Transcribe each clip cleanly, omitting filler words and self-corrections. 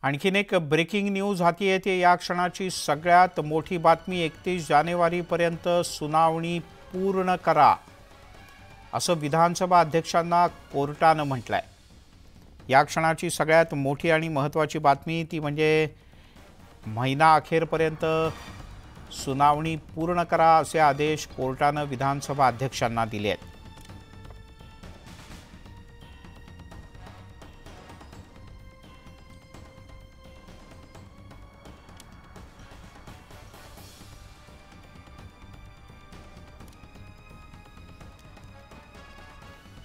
आणखीन एक breaking news हाती येते। या क्षणाची सगळ्यात मोठी बातमी 31 जानेवारीपर्यंत सुनावणी पूर्ण करा असं विधानसभा अध्यक्षांना कोर्टानं म्हटलंय। या क्षणाची सगळ्यात मोठी आणि महत्त्वाची बातमी ती म्हणजे महिना अखेरपर्यंत सुनावणी पूर्ण करा असे आदेश कोर्टानं विधानसभा अध्यक्षांना दिले आहेत।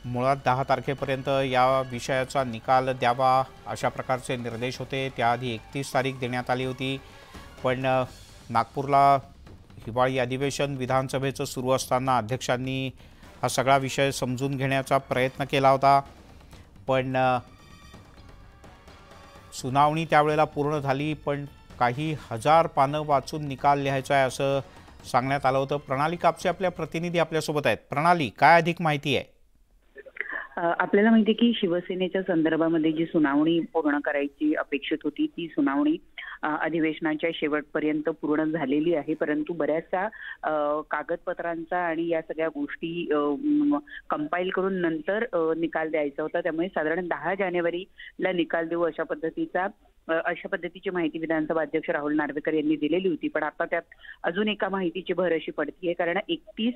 मुळात 10 तारखेपर्यंत या विषयाचा निकाल द्यावा अशा प्रकारचे निर्देश होते। त्याआधी 31 तारीख देण्यात आली होती, पण नागपूरला हिवाळी अधिवेशन विधानसभेचं सुरू असताना अध्यक्षांनी हा सगळा विषय समजून घेण्याचा प्रयत्न केला होता, पण सुनावणी त्यावेळेला पूर्ण झाली, पण काही हजार पानं वाचून निकाल लिहायचा आहे असं सांगण्यात आलं होतं। प्रणाली कापसे आपल्या प्रतिनिधी आपल्यासोबत आहेत। प्रणाली, काय अधिक माहिती आहे? आपल्याला माहिती आहे की शिवसेनेच्या संदर्भामध्ये जी सुनावणी पूर्ण करायची अपेक्षित होती ती सुनावणी अधिवेशनाच्या शेवटपर्यंत पूर्ण झालेली आहे, परंतु बऱ्याचशा कागदपत्रांचा आणि या सगळ्या गोष्टी कंपाईल करून नंतर निकाल द्यायचा होता। त्यामुळे साधारण 10 जानेवारीला निकाल देऊ अशा पद्धतीची माहिती विधानसभा अध्यक्ष राहुल नार्वेकर यांनी दिलेली होती। पण आता त्यात अजून एका माहितीची भर अशी पडतीये, कारण 31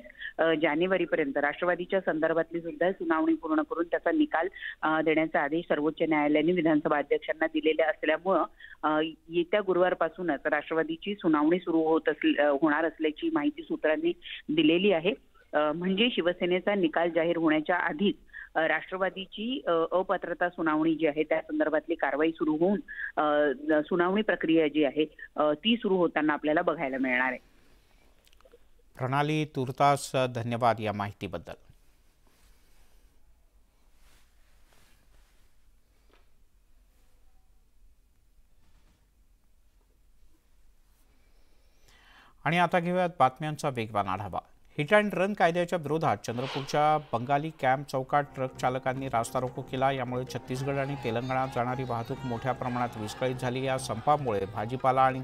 जानेवारीपर्यंत राष्ट्रवादीच्या संदर्भातली सुद्धा सुनावणी पूर्ण करून त्याचा निकाल देण्याचा आदेश सर्वोच्च न्यायालयाने विधानसभा अध्यक्षांना दिलेले असल्यामुळे येत्या गुरुवारपासूनच राष्ट्रवादीची सुनावणी सुरू होणार असल्याची माहिती सूत्रांनी दिलेली आहे। म्हणजे शिवसेनेचा निकाल जाहीर होण्याच्या आधीच राष्ट्रवादीची अपात्रता सुनावणी जी आहे त्या संदर्भातली कारवाई सुरू होऊन सुनावणी प्रक्रिया जी आहे ती सुरू होताना आपल्याला बघायला मिळणार आहे। प्रणाली, तुर्तास धन्यवाद या माहितीबद्दल। आणि आता घेऊयात बातम्यांचा वेगवान आढावा। हिट अँड रन कायद्याच्या विरोधात चंद्रपूरच्या बंगाली कॅम्प चौकात ट्रक चालकांनी रास्ता रोको केला। यामुळे छत्तीसगड आणि तेलंगणात जाणारी वाहतूक मोठ्या प्रमाणात विस्कळीत झाली। या संपामुळे भाजीपाला आणि